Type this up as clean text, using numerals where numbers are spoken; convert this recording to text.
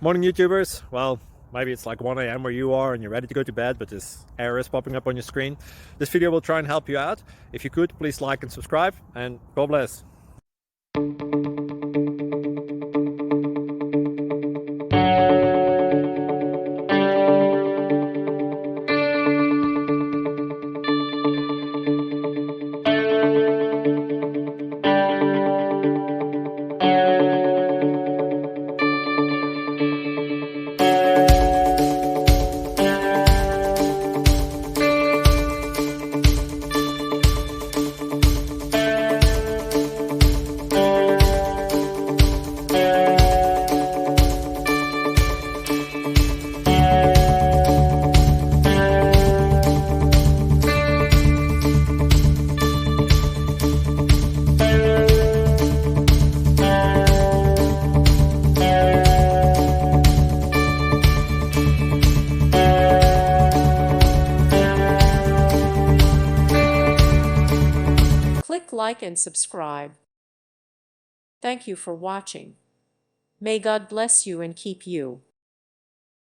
Morning, YouTubers. Well, maybe it's like 1 a.m. where you are and you're ready to go to bed, but this error is popping up on your screen. This video will try and help you out. If you could, please like and subscribe, and God bless. Click like and subscribe. Thank you for watching. May God bless you and keep you.